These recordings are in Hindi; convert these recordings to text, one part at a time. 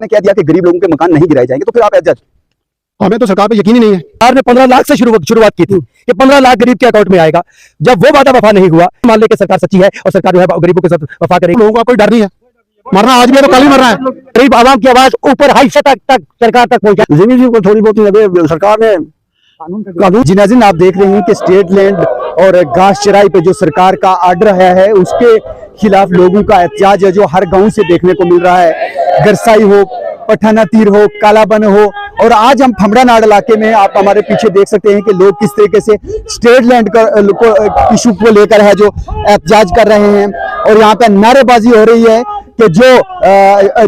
ने कह दिया कि गरीब लोगों के मकान नहीं गिराए जाएंगे, तो फिर आप एहतजाज। हमें तो सरकार पे यकीन ही नहीं है। सरकार ने 15 लाख से शुरुआत की थी कि 15 लाख गरीब के अकाउंट में आएगा। जब वो वादा वफा नहीं हुआ, मान ले कि सरकार सच्ची है और सरकार जो है गरीबों के साथ वफा करेगी। लोगों का कोई डर नहीं है, मरना आज भी है तो कल ही मरना है। गरीब आवाम की आवाज ऊपर हाई तक सरकार तक पहुंचा। जमीन को थोड़ी बहुत सरकार ने कानून। जी नाज़रीन, आप देख रहे हैं कि स्टेट लैंड और घास चराई पे जो सरकार का आर्डर आया है उसके खिलाफ लोगों का एहतजाज है जो हर गांव से देखने को मिल रहा है। गरसाई हो, पठाना तीर हो, कालाबन हो, और आज हम फमड़ा नाड़ इलाके में आप हमारे पीछे देख सकते हैं कि लोग किस तरीके से स्टेट लैंड का इशू को लेकर है जो एहतजाज कर रहे हैं। और यहाँ पे नारेबाजी हो रही है कि जो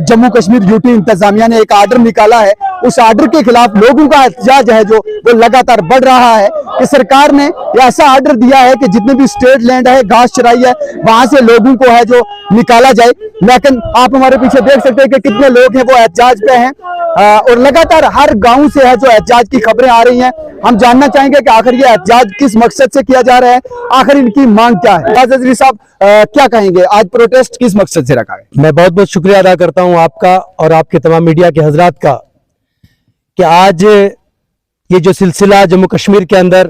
जम्मू कश्मीर यूटी इंतजामिया ने एक आर्डर निकाला है उस आर्डर के खिलाफ लोगों का एहतजाज है जो वो लगातार बढ़ रहा है कि सरकार ने ऐसा आर्डर दिया है कि जितने भी स्टेट लैंड है, घास चराई है, वहां से लोगों को है जो निकाला जाए। लेकिन आप हमारे पीछे देख सकते हैं कि कितने लोग हैं वो एहतजाज पे हैं और लगातार हर गांव से है जो एहतजाज की खबरें आ रही हैं। हम जानना चाहेंगे कि आखिर ये एहतजाज किस मकसद से किया जा रहा है, आखिर इनकी मांग क्या है। अजरी साहब क्या कहेंगे, आज प्रोटेस्ट किस मकसद से रखा है? मैं बहुत बहुत शुक्रिया अदा करता हूं आपका और आपके तमाम मीडिया के हजरात का कि आज ये जो सिलसिला जम्मू कश्मीर के अंदर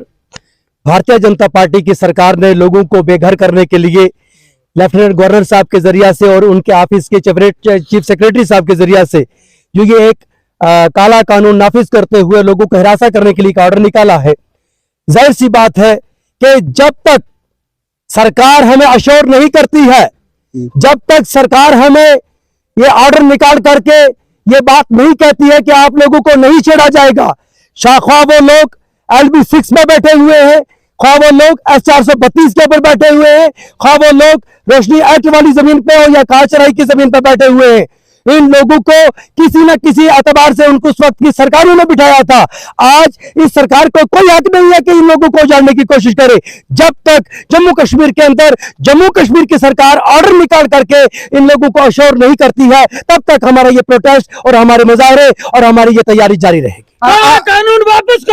भारतीय जनता पार्टी की सरकार ने लोगों को बेघर करने के लिए लेफ्टिनेंट गवर्नर साहब के जरिया से और उनके ऑफिस के चीफ सेक्रेटरी साहब के जरिया से जो ये एक काला कानून नाफिज करते हुए लोगों को हिरासा करने के लिए ऑर्डर निकाला है। जाहिर सी बात है कि जब तक सरकार हमें अश्योर नहीं करती है, जब तक सरकार हमें ये ऑर्डर निकाल करके ये बात नहीं कहती है कि आप लोगों को नहीं छेड़ा जाएगा, ख्वाह वो लोग LB6 में बैठे हुए हैं, ख्वाह वो लोग S432 के ऊपर बैठे हुए हैं, ख्वाह वो लोग रोशनी एक्ट वाली जमीन पे हो या घास चराई की जमीन पर बैठे हुए हैं, इन लोगों को किसी न किसी एतबार से उनको उस वक्त की सरकारों ने बिठाया था। आज इस सरकार को कोई हक नहीं है कि इन लोगों को उजाड़ने की कोशिश करे। जब तक जम्मू कश्मीर के अंदर जम्मू कश्मीर की सरकार ऑर्डर निकाल करके इन लोगों को अश्योर नहीं करती है, तब तक हमारा ये प्रोटेस्ट और हमारे मुजाहरे और हमारी ये तैयारी जारी रहेगी। कानून वापस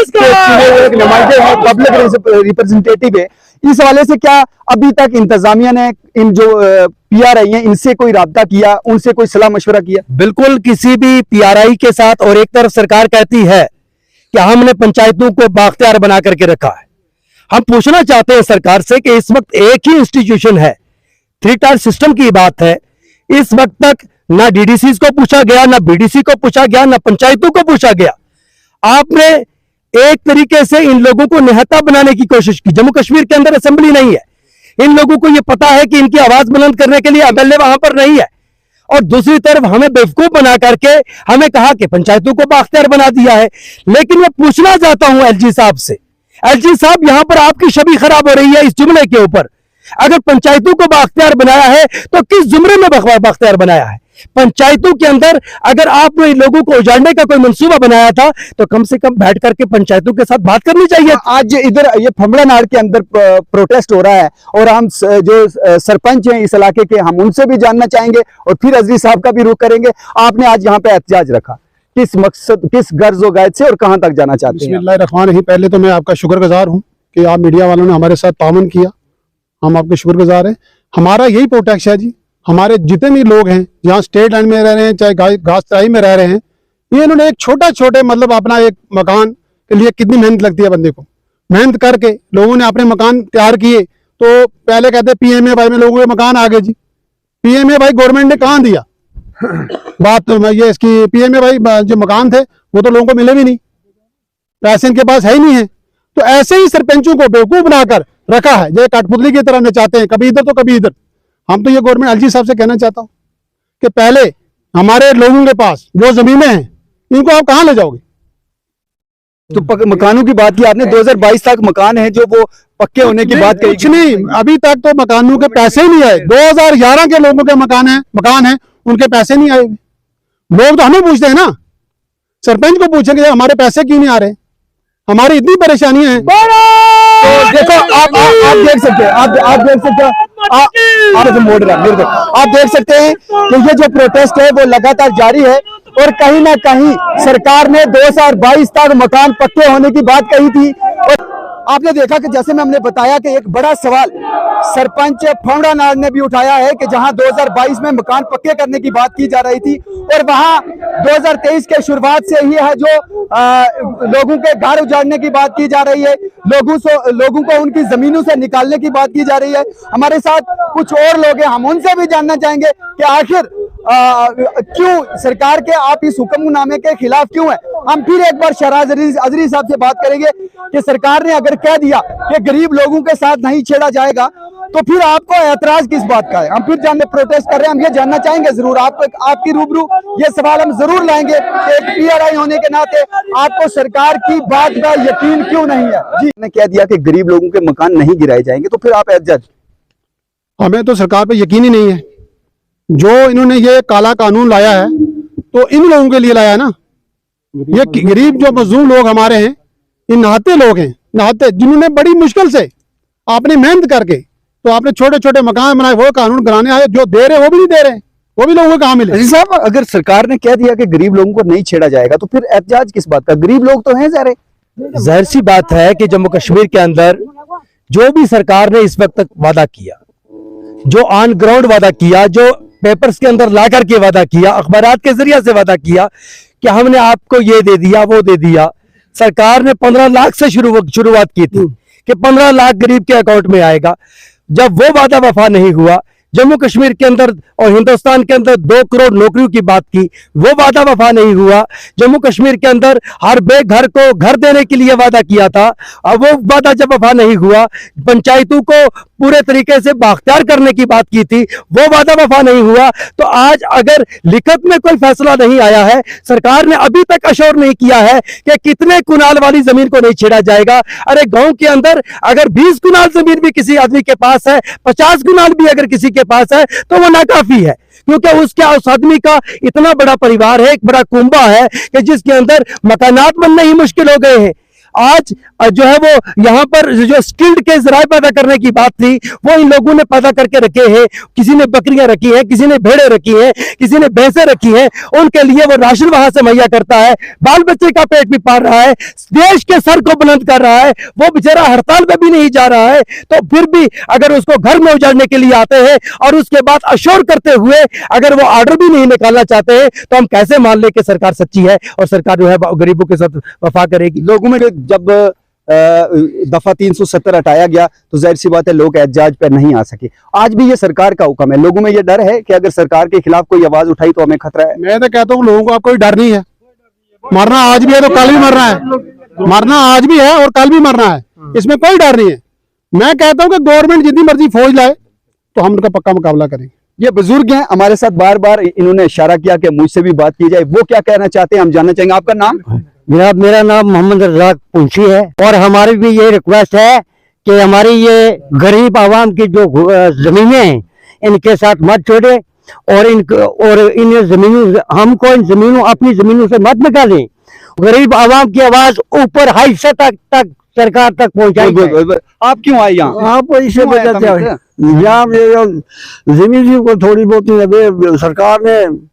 एक नुमाइंदे हैं, पब्लिक रिप्रेजेंटेटिव है, इस हवाले से क्या अभी तक इंतजामिया ने इन जो PRI हैं इनसे कोई राब्ता किया, उनसे कोई सलाह मशवरा किया? बिल्कुल, किसी भी PRI के साथ। और एक तरफ सरकार कहती है कि हमने पंचायतों को बाख्तियार बना करके रखा है। हम पूछना चाहते हैं सरकार से कि इस वक्त एक ही इंस्टीट्यूशन है, 3 टायर सिस्टम की बात है, इस वक्त तक ना DDC को पूछा गया, ना BDC को पूछा गया, ना पंचायतों को पूछा गया। आपने एक तरीके से इन लोगों को निहत्ता बनाने की कोशिश की। जम्मू कश्मीर के अंदर असेंबली नहीं है, इन लोगों को यह पता है कि इनकी आवाज बुलंद करने के लिए MLA वहां पर नहीं है, और दूसरी तरफ हमें बेवकूफ बना करके हमें कहा कि पंचायतों को बाख्तियार बना दिया है। लेकिन मैं पूछना चाहता हूं LG साहब से, LG साहब यहां पर आपकी छवि खराब हो रही है इस जुमले के ऊपर। अगर पंचायतों को बाख्तियार बनाया है तो किस जुमरे में बाख्तियार बनाया है? पंचायतों के अंदर अगर आपने लोगों को उजाड़ने का कोई मंसूबा बनाया था तो कम से कम बैठ करके पंचायतों के साथ बात करनी चाहिए। आज इधर ये फमड़ा नाड़ के अंदर प्रोटेस्ट हो रहा है और हम जो सरपंच हैं इस इलाके के, हम उनसे भी जानना चाहेंगे और फिर अजरी साहब का भी रुख करेंगे। आपने आज यहाँ पे एहतजाज रखा, किस मकसद, किस गर्ज व गायद से और कहां तक जाना चाहते हैं? बिस्मिल्लाहिर्रहमानिर्रहीम। पहले तो मैं आपका शुक्रगुजार हूँ कि आप मीडिया वालों ने हमारे साथ ताउन किया, हम आपके शुक्रगुजार हैं। हमारा यही प्रोटेक्ट है जी, हमारे जितने भी लोग हैं जहाँ स्टेट लैंड में रह रहे हैं, चाहे घास चराई में रह रहे हैं, ये इन्होंने एक छोटे मतलब अपना एक मकान के लिए कितनी मेहनत लगती है बंदे को, मेहनत करके लोगों ने अपने मकान तैयार किए। तो पहले कहते PMAY में लोगों के मकान आ गए जी, PMAY गवर्नमेंट ने कहाँ दिया? बात तो ये इसकी PMAY जो मकान थे वो तो लोगों को मिले भी नहीं, पैसे इनके पास है ही नहीं है। तो ऐसे ही सरपंचों को बेवकूफ बनाकर रखा है, जो कठपुतली की तरह नचाते हैं, कभी इधर तो कभी इधर। हम तो ये गवर्नमेंट LG साहब से कहना चाहता हूँ कि पहले हमारे लोगों के पास जो जमीनें हैं इनको आप कहाँ ले जाओगे? तो मकानों की बात की आपने, 2022 तक मकान है जो वो पक्के होने की बात कही। कुछ नहीं, अभी तक तो मकानों के पैसे ही नहीं आए। 2011 के लोगों के मकान है उनके पैसे नहीं आए। लोग तो हमें पूछते हैं ना, सरपंच को पूछेंगे हमारे पैसे क्यों नहीं आ रहे, हमारी इतनी परेशानियां हैं। तो देखो आप देख सकते हैं, आप देख सकते हैं, आप देख सकते हैं कि ये जो प्रोटेस्ट है वो लगातार जारी है और कहीं ना कहीं सरकार ने 2022 तक मकान पक्के होने की बात कही थी और आपने देखा कि जैसे में हमने बताया कि एक बड़ा सवाल सरपंच फौड़ा नाड़ ने भी उठाया है कि जहां 2022 में मकान पक्के करने की बात की जा रही थी और वहां 2023 के शुरुआत से ही है जो लोगों के घर उजाड़ने की बात की जा रही है, लोगों को उनकी जमीनों से निकालने की बात की जा रही है। हमारे साथ कुछ और लोग हैं, हम उनसे भी जानना चाहेंगे कि आखिर क्यों सरकार के आप इस हुक्मनामे के खिलाफ क्यों है। हम फिर एक बार शहराज अजरी साहब से बात करेंगे कि सरकार ने अगर कह दिया कि गरीब लोगों के साथ नहीं छेड़ा जाएगा तो फिर आपको एतराज किस बात का है। हम फिर जानने प्रोटेस्ट कर रहे हैं, हम ये जानना चाहेंगे जरूर आपकी रूबरू ये सवाल हम जरूर लाएंगे कि एक पीआरआई होने के नाते आपको सरकार की बात का यकीन क्यों नहीं है। जी ने कह दिया कि गरीब लोगों के मकान नहीं गिराए जाएंगे, तो फिर आप एहतजाज। हमें तो सरकार पे यकीन ही नहीं है। जो इन्होंने ये काला कानून लाया है तो इन लोगों के लिए लाया है ना। ये गरीब जो मजलूम लोग हमारे हैं, ये नहाते लोग हैं, नहाते जिन्होंने बड़ी मुश्किल से आपने मेहनत करके तो आपने छोटे छोटे मकान बनाए, वो कानून कराने आए, जो दे रहे वो भी नहीं दे रहे, वो भी लोगों को कहाँ मिले। साहब अगर सरकार ने कह दिया कि गरीब लोगों को नहीं छेड़ा जाएगा तो फिर एहतजाज किस बात का। गरीब लोग तो हैं सारे। जाहिर सी बात है कि जम्मू कश्मीर के अंदर जो भी सरकार ने इस वक्त तक वादा किया, जो ऑन ग्राउंड वादा किया, जो पेपर्स के अंदर ला करके वादा किया, अखबारात के जरिए से वादा किया कि हमने आपको ये दे दिया वो दे दिया। सरकार ने 15 लाख से शुरुआत की थी कि 15 लाख गरीब के अकाउंट में आएगा। जब वो वादा वफा नहीं हुआ, जम्मू कश्मीर के अंदर और हिंदुस्तान के अंदर 2 करोड़ नौकरियों की बात की, वो वादा वफा नहीं हुआ। जम्मू कश्मीर के अंदर हर बेघर को घर देने के लिए वादा किया था, अब वो वादा जब वफा नहीं हुआ। पंचायतों को पूरे तरीके से बाख्तियार करने की बात की थी, वो वादा वफा नहीं हुआ। तो आज अगर लिखत में कोई फैसला नहीं आया है, सरकार ने अभी तक अश्योर नहीं किया है कि कितने कुनाल वाली जमीन को नहीं छेड़ा जाएगा। अरे गांव के अंदर अगर 20 कुनाल जमीन भी किसी आदमी के पास है, 50 कुनाल भी अगर किसी के पास है तो वो नाकाफी है, क्योंकि उस आदमी का इतना बड़ा परिवार है, एक बड़ा कुंबा है कि जिसके अंदर मकानात बनने ही मुश्किल हो गए हैं। आज जो है वो यहाँ पर जो स्किल्ड के जराए पैदा करने की बात थी वो इन लोगों ने पैदा करके रखे हैं। किसी ने बकरियां रखी हैं, किसी ने भेड़ें रखी हैं, किसी ने भैंसें रखी हैं, उनके लिए वो राशन वहां से मुहैया करता है, बाल बच्चे का पेट भी पाल रहा है, देश के सर को बुलंद कर रहा है। वो बेचारा हड़ताल पे भी नहीं जा रहा है, तो फिर भी अगर उसको घर में उजाड़ने के लिए आते हैं और उसके बाद अश्योर करते हुए अगर वो ऑर्डर भी नहीं निकालना चाहते हैं तो हम कैसे मान ले कि सरकार सच्ची है और सरकार जो है गरीबों के साथ वफा करेगी। लोगों में जब दफा 370 हटाया गया तो जाहिर सी बात है लोग एहतजाज पर नहीं आ सके। आज भी ये सरकार का हुक्म है, लोगों में ये डर है कि अगर सरकार के खिलाफ कोई आवाज उठाई तो हमें खतरा है। मैं तो कहता हूँ लोगों को अब कोई डर नहीं है। मरना आज भी है तो कल भी मरना है, मरना आज भी है और कल भी मरना है, इसमें कोई डर नहीं है। मैं कहता हूँ कि गवर्नमेंट जितनी मर्जी फौज लाए तो हम उनका पक्का मुकाबला करेंगे। ये बुजुर्ग हैं हमारे साथ, बार बार इन्होंने इशारा किया कि मुझसे भी बात की जाए, वो क्या कहना चाहते हैं हम जानना चाहेंगे। आपका नाम? मेरा नाम मोहम्मद रज़ाक पुंछी है और हमारी भी ये रिक्वेस्ट है कि हमारी ये गरीब आवाम की जो जमीनें हैं इनके साथ मत छोड़े और इन जमीनों हमको इन जमीनों अपनी जमीनों से मत निकालें। गरीब आवाम की आवाज ऊपर हाई सतह तक सरकार तक पहुंचाई। आप क्यों आए यहाँ? आप इसे यहाँ जमीन को थोड़ी बहुत सरकार ने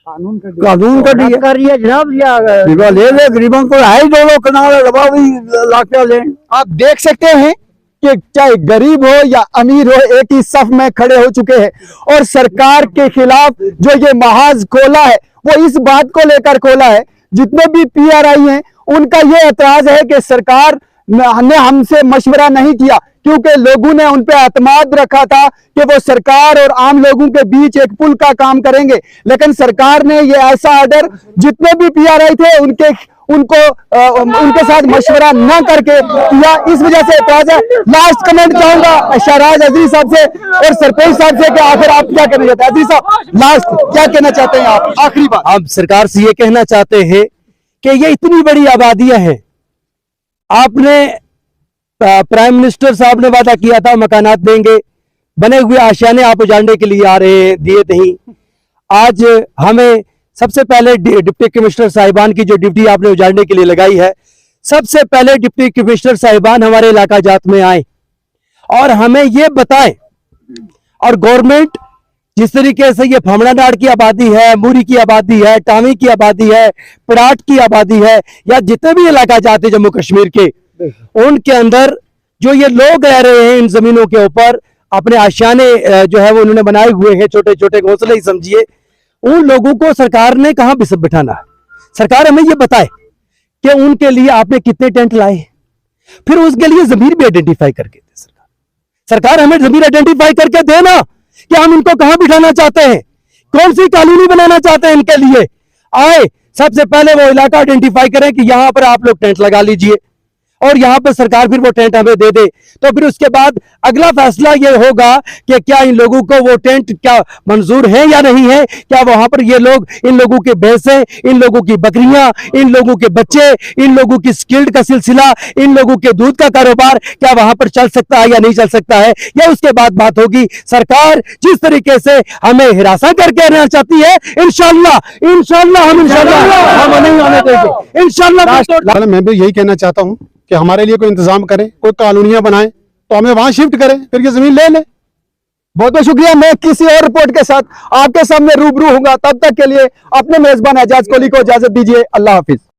कानून का दिया कर रही है जनाब, ले ले गरीबों को है 2 कनाल लाख ले। आप देख सकते हैं कि चाहे गरीब हो या अमीर हो एक ही सफ में खड़े हो चुके हैं और सरकार के खिलाफ जो ये महाज खोला है वो इस बात को लेकर खोला है। जितने भी पीआरआई हैं उनका ये एतराज है कि सरकार ने हमसे मशवरा नहीं किया, क्योंकि लोगों ने उन पे एतमाद रखा था कि वो सरकार और आम लोगों के बीच एक पुल का काम करेंगे। लेकिन सरकार ने ये ऐसा ऑर्डर जितने भी पीआरआई थे उनके साथ मशवरा न करके किया, इस वजह से एतराज है। लास्ट कमेंट चाहूंगा शहराज अजरी साहब से और सरपंच साहब से कि आखिर आप क्या कहना चाहते हैं। अजरी साहब लास्ट क्या कहना चाहते हैं आप? आखिरी बात। हम सरकार से ये कहना चाहते हैं कि ये इतनी बड़ी आबादियां हैं, आपने प्राइम मिनिस्टर साहब ने वादा किया था मकानात देंगे, बने हुए आशियाने आप उजाड़ने के लिए आ रहे हैं, दिए नहीं। आज हमें सबसे पहले डिप्टी कमिश्नर साहिबान की जो ड्यूटी आपने उजाड़ने के लिए लगाई है, सबसे पहले डिप्टी कमिश्नर साहिबान हमारे इलाका जात में आए और हमें ये बताएं। और गवर्नमेंट जिस तरीके से ये फमड़ानाड़ की आबादी है, मूरी की आबादी है, टावी की आबादी है, पड़ाट की आबादी है, या जितने भी इलाका जाते जम्मू कश्मीर के, उनके अंदर जो ये लोग रह रहे हैं इन जमीनों के ऊपर, अपने आशियाने जो है वो उन्होंने बनाए हुए हैं, छोटे छोटे घोंसले ही समझिए, उन लोगों को सरकार ने कहां बिठाना है? सरकार हमें ये बताए कि उनके लिए आपने कितने टेंट लाए, फिर उसके लिए जमीन भी आइडेंटिफाई करके दे। सरकार हमें जमीन आइडेंटिफाई करके देना कि हम इनको कहां बिठाना चाहते हैं, कौन सी कॉलोनी बनाना चाहते हैं इनके लिए। आए सबसे पहले वो इलाका आइडेंटिफाई करें कि यहां पर आप लोग टेंट लगा लीजिए, और यहां पर सरकार फिर वो टेंट हमें दे दे। तो फिर उसके बाद अगला फैसला ये होगा कि क्या इन लोगों को वो टेंट क्या मंजूर है या नहीं है, क्या वहां पर ये लोग, इन लोगों के भैंसें, इन लोगों की बकरियां, इन लोगों के बच्चे, इन लोगों की स्किल्ड का सिलसिला, इन लोगों के दूध का कारोबार क्या वहां पर चल सकता है या नहीं चल सकता है, या उसके बाद बात होगी। सरकार जिस तरीके से हमें हिरासत करके रहना चाहती है, इंशाल्लाह हम नहीं आने देंगे इंशाल्लाह। मैं भी यही कहना चाहता हूँ कि हमारे लिए कोई इंतजाम करें, कोई कॉलोनियां बनाएं, तो हमें वहां शिफ्ट करें, फिर ये जमीन ले लें। बहुत बहुत शुक्रिया। मैं किसी और रिपोर्ट के साथ आपके सामने रूबरू होऊंगा। तब तक के लिए अपने मेजबान एजाज कोहली को इजाजत दीजिए। अल्लाह हाफिज।